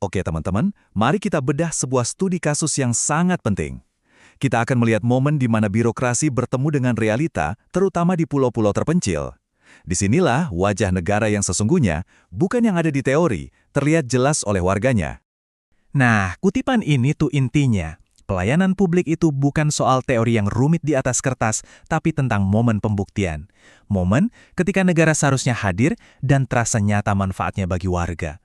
Oke teman-teman, mari kita bedah sebuah studi kasus yang sangat penting. Kita akan melihat momen di mana birokrasi bertemu dengan realita, terutama di pulau-pulau terpencil. Disinilah wajah negara yang sesungguhnya, bukan yang ada di teori, terlihat jelas oleh warganya. Nah, kutipan ini tuh intinya. Pelayanan publik itu bukan soal teori yang rumit di atas kertas, tapi tentang momen pembuktian. Momen ketika negara seharusnya hadir dan terasa nyata manfaatnya bagi warga.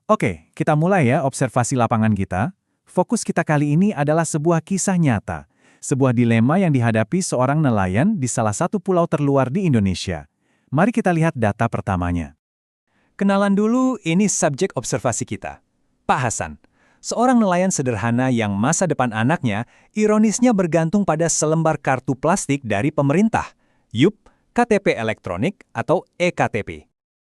Oke, kita mulai ya observasi lapangan kita. Fokus kita kali ini adalah sebuah kisah nyata. Sebuah dilema yang dihadapi seorang nelayan di salah satu pulau terluar di Indonesia. Mari kita lihat data pertamanya. Kenalan dulu, ini subjek observasi kita. Pak Hasan, seorang nelayan sederhana yang masa depan anaknya ironisnya bergantung pada selembar kartu plastik dari pemerintah. Yup, KTP elektronik atau EKTP.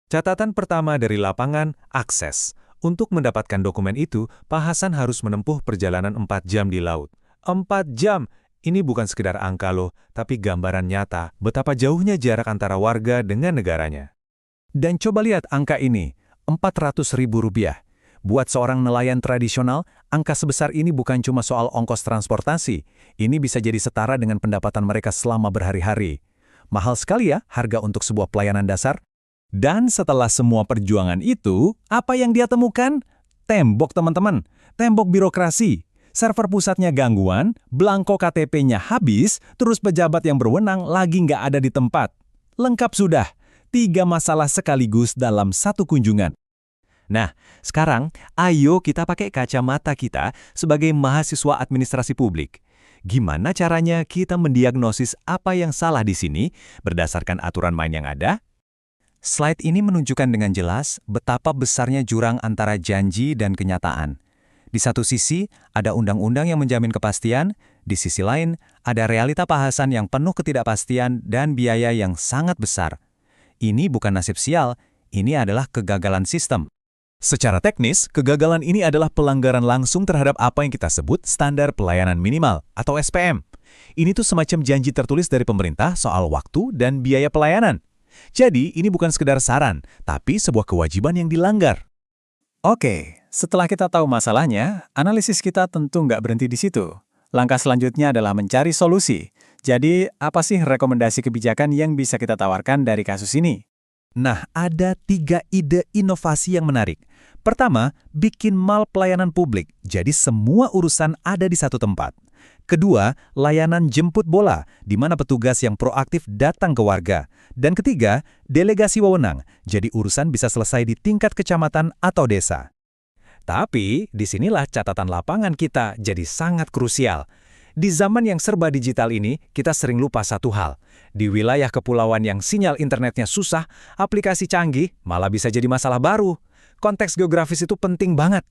Catatan pertama dari lapangan, akses. Untuk mendapatkan dokumen itu, Pak Hasan harus menempuh perjalanan 4 jam di laut. 4 jam! Ini bukan sekedar angka loh, tapi gambaran nyata betapa jauhnya jarak antara warga dengan negaranya. Dan coba lihat angka ini, Rp400.000. Buat seorang nelayan tradisional, angka sebesar ini bukan cuma soal ongkos transportasi. Ini bisa jadi setara dengan pendapatan mereka selama berhari-hari. Mahal sekali ya harga untuk sebuah pelayanan dasar. Dan setelah semua perjuangan itu, apa yang dia temukan? Tembok teman-teman, tembok birokrasi. Server pusatnya gangguan, belangko KTP-nya habis, terus pejabat yang berwenang lagi nggak ada di tempat. Lengkap sudah, 3 masalah sekaligus dalam satu kunjungan. Nah, sekarang ayo kita pakai kacamata kita sebagai mahasiswa administrasi publik. Gimana caranya kita mendiagnosis apa yang salah di sini berdasarkan aturan main yang ada? Slide ini menunjukkan dengan jelas betapa besarnya jurang antara janji dan kenyataan. Di satu sisi, ada undang-undang yang menjamin kepastian, di sisi lain, ada realita Pak Hasan yang penuh ketidakpastian dan biaya yang sangat besar. Ini bukan nasib sial, ini adalah kegagalan sistem. Secara teknis, kegagalan ini adalah pelanggaran langsung terhadap apa yang kita sebut standar pelayanan minimal atau SPM. Ini tuh semacam janji tertulis dari pemerintah soal waktu dan biaya pelayanan. Jadi, ini bukan sekedar saran, tapi sebuah kewajiban yang dilanggar. Oke, setelah kita tahu masalahnya, analisis kita tentu nggak berhenti di situ. Langkah selanjutnya adalah mencari solusi. Jadi, apa sih rekomendasi kebijakan yang bisa kita tawarkan dari kasus ini? Nah, ada 3 ide inovasi yang menarik. Pertama, bikin mall pelayanan publik, jadi semua urusan ada di satu tempat. Kedua, layanan jemput bola, di mana petugas yang proaktif datang ke warga. Dan ketiga, delegasi wewenang, jadi urusan bisa selesai di tingkat kecamatan atau desa. Tapi, disinilah catatan lapangan kita jadi sangat krusial. Di zaman yang serba digital ini, kita sering lupa satu hal. Di wilayah kepulauan yang sinyal internetnya susah, aplikasi canggih malah bisa jadi masalah baru. Konteks geografis itu penting banget.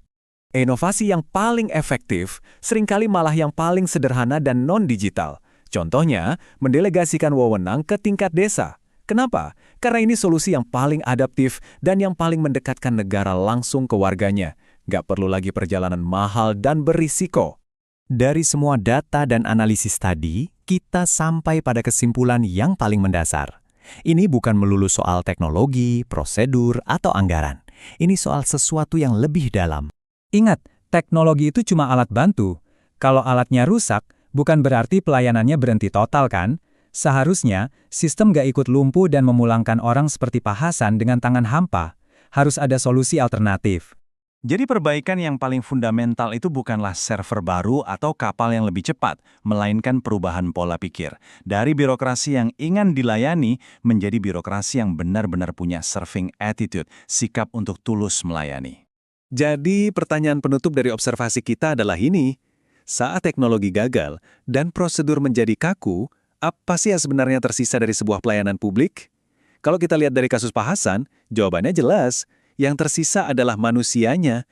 Inovasi yang paling efektif seringkali malah yang paling sederhana dan non-digital. Contohnya, mendelegasikan wewenang ke tingkat desa. Kenapa? Karena ini solusi yang paling adaptif dan yang paling mendekatkan negara langsung ke warganya. Nggak perlu lagi perjalanan mahal dan berisiko. Dari semua data dan analisis tadi, kita sampai pada kesimpulan yang paling mendasar. Ini bukan melulu soal teknologi, prosedur, atau anggaran. Ini soal sesuatu yang lebih dalam. Ingat, teknologi itu cuma alat bantu. Kalau alatnya rusak, bukan berarti pelayanannya berhenti total kan? Seharusnya, sistem nggak ikut lumpuh dan memulangkan orang seperti Pak Hasan dengan tangan hampa. Harus ada solusi alternatif. Jadi perbaikan yang paling fundamental itu bukanlah server baru atau kapal yang lebih cepat, melainkan perubahan pola pikir. Dari birokrasi yang ingin dilayani, menjadi birokrasi yang benar-benar punya serving attitude, sikap untuk tulus melayani. Jadi, pertanyaan penutup dari observasi kita adalah ini. Saat teknologi gagal dan prosedur menjadi kaku, apa sih yang sebenarnya tersisa dari sebuah pelayanan publik? Kalau kita lihat dari kasus Pak Hasan, jawabannya jelas. Yang tersisa adalah manusianya,